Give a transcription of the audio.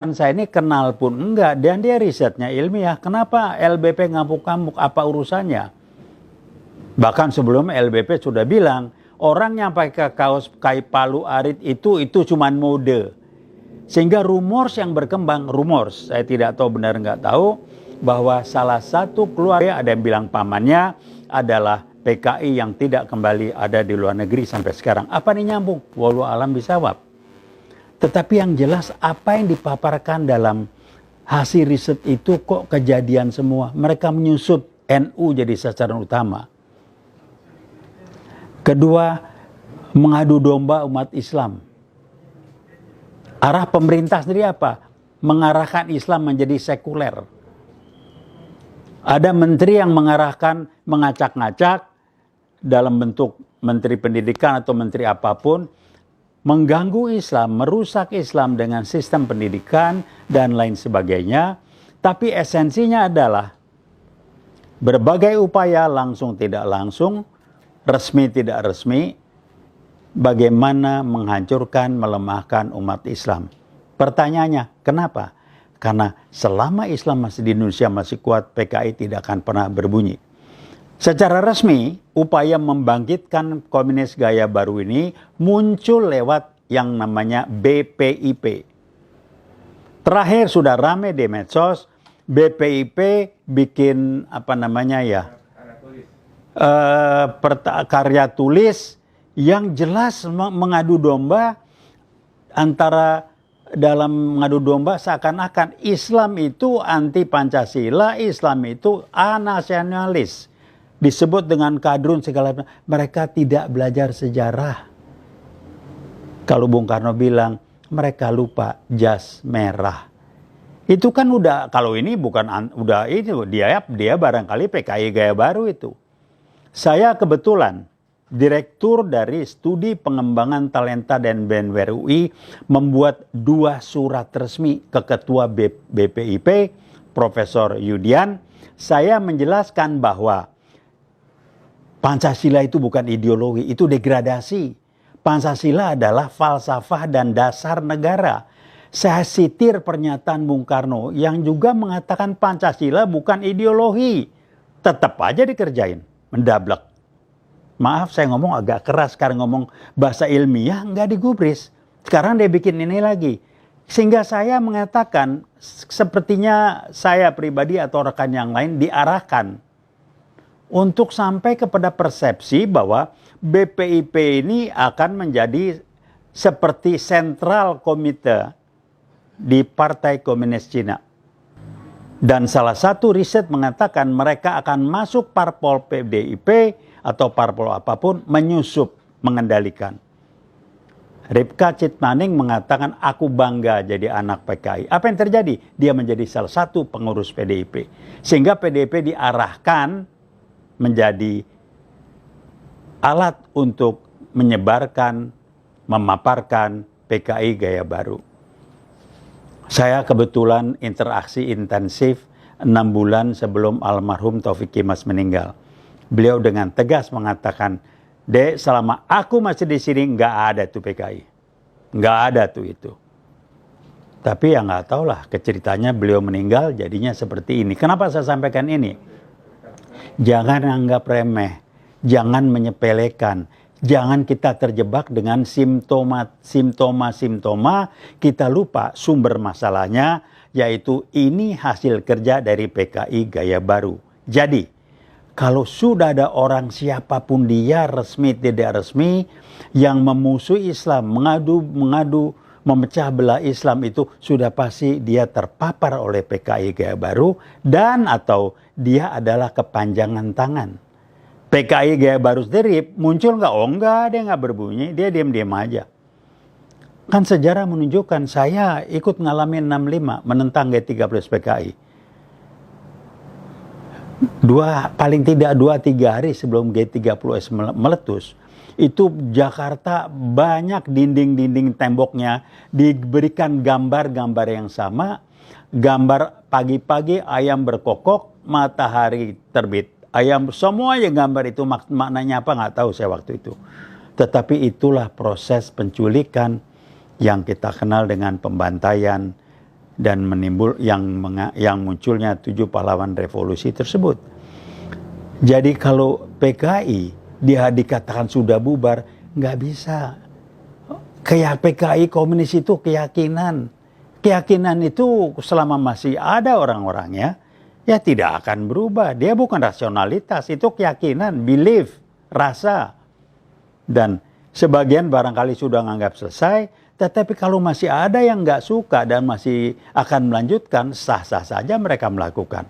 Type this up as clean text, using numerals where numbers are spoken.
Saya ini kenal pun enggak, dan dia risetnya ilmiah. Kenapa LBP ngamuk-ngamuk, apa urusannya? Bahkan sebelum LBP sudah bilang, orang yang pakai kaos kai palu arit itu cuman mode. Sehingga rumors yang berkembang, saya tidak tahu benar nggak tahu, bahwa salah satu keluarga, ada yang bilang pamannya, adalah PKI yang tidak kembali ada di luar negeri sampai sekarang. Apa nih nyambung? Wallahu alam bisawab. Tetapi yang jelas apa yang dipaparkan dalam hasil riset itu kok kejadian semua. Mereka menyusut NU jadi sasaran utama. Kedua, mengadu domba umat Islam. Arah pemerintah sendiri apa? Mengarahkan Islam menjadi sekuler. Ada menteri yang mengarahkan, mengacak-ngacak dalam bentuk menteri pendidikan atau menteri apapun, mengganggu Islam, merusak Islam dengan sistem pendidikan dan lain sebagainya. Tapi esensinya adalah berbagai upaya langsung tidak langsung, resmi tidak resmi, bagaimana menghancurkan, melemahkan umat Islam. Pertanyaannya, kenapa? Karena selama Islam masih di Indonesia masih kuat, PKI tidak akan pernah berbunyi. Secara resmi, upaya membangkitkan komunis gaya baru ini muncul lewat yang namanya BPIP. Terakhir sudah rame di medsos, BPIP bikin karya tulis yang jelas mengadu domba antara dalam mengadu domba seakan-akan Islam itu anti Pancasila, Islam itu anasionalis. Disebut dengan kadrun segala macam. Mereka tidak belajar sejarah. Kalau Bung Karno bilang, mereka lupa jas merah. Itu kan udah, kalau ini bukan, udah itu, dia barangkali PKI gaya baru itu. Saya kebetulan, Direktur dari Studi Pengembangan Talenta dan Bandware UI, membuat 2 surat resmi ke Ketua BPIP, Profesor Yudian. Saya menjelaskan bahwa Pancasila itu bukan ideologi, itu degradasi. Pancasila adalah falsafah dan dasar negara. Saya sitir pernyataan Bung Karno yang juga mengatakan Pancasila bukan ideologi. Tetap aja dikerjain, mendablek. Maaf saya ngomong agak keras, sekarang ngomong bahasa ilmiah nggak digubris. Sekarang dia bikin ini lagi. Sehingga saya mengatakan sepertinya saya pribadi atau rekan yang lain diarahkan untuk sampai kepada persepsi bahwa BPIP ini akan menjadi seperti sentral komite di Partai Komunis Cina. Dan salah satu riset mengatakan mereka akan masuk parpol PDIP atau parpol apapun, menyusup, mengendalikan. Ripka Citmaning mengatakan, aku bangga jadi anak PKI. Apa yang terjadi? Dia menjadi salah satu pengurus PDIP. Sehingga PDIP diarahkan menjadi alat untuk menyebarkan, memaparkan PKI gaya baru. Saya kebetulan interaksi intensif 6 bulan sebelum almarhum Taufik Kimas meninggal. Beliau dengan tegas mengatakan, Dek, selama aku masih di sini nggak ada tuh PKI. Nggak ada tuh itu. Tapi ya nggak tahu lah, keceritanya beliau meninggal jadinya seperti ini. Kenapa saya sampaikan ini? Jangan anggap remeh, jangan menyepelekan, jangan kita terjebak dengan simptoma, kita lupa sumber masalahnya, yaitu ini hasil kerja dari PKI gaya baru. Jadi, kalau sudah ada orang siapapun dia, resmi tidak resmi, yang memusuhi Islam, mengadu, memecah belah Islam, itu sudah pasti dia terpapar oleh PKI gaya baru dan atau dia adalah kepanjangan tangan. PKI gaya baru sendiri muncul nggak? Oh enggak, dia nggak berbunyi, dia diam-diam aja. Kan sejarah menunjukkan saya ikut ngalamin 65 menentang G30 PKI. Paling tidak 2-3 hari sebelum G30S meletus, itu Jakarta banyak dinding-dinding temboknya diberikan gambar-gambar yang sama. Gambar pagi-pagi ayam berkokok, matahari terbit. Ayam semuanya gambar itu maknanya apa nggak tahu saya waktu itu. Tetapi itulah proses penculikan yang kita kenal dengan pembantaian dan yang munculnya 7 pahlawan revolusi tersebut. Jadi kalau PKI dia dikatakan sudah bubar, nggak bisa. Kayak PKI komunis itu keyakinan. Keyakinan itu selama masih ada orang-orangnya, ya tidak akan berubah. Dia bukan rasionalitas, itu keyakinan, belief, rasa. Dan sebagian barangkali sudah menganggap selesai, tetapi kalau masih ada yang nggak suka dan masih akan melanjutkan, sah-sah saja mereka melakukan.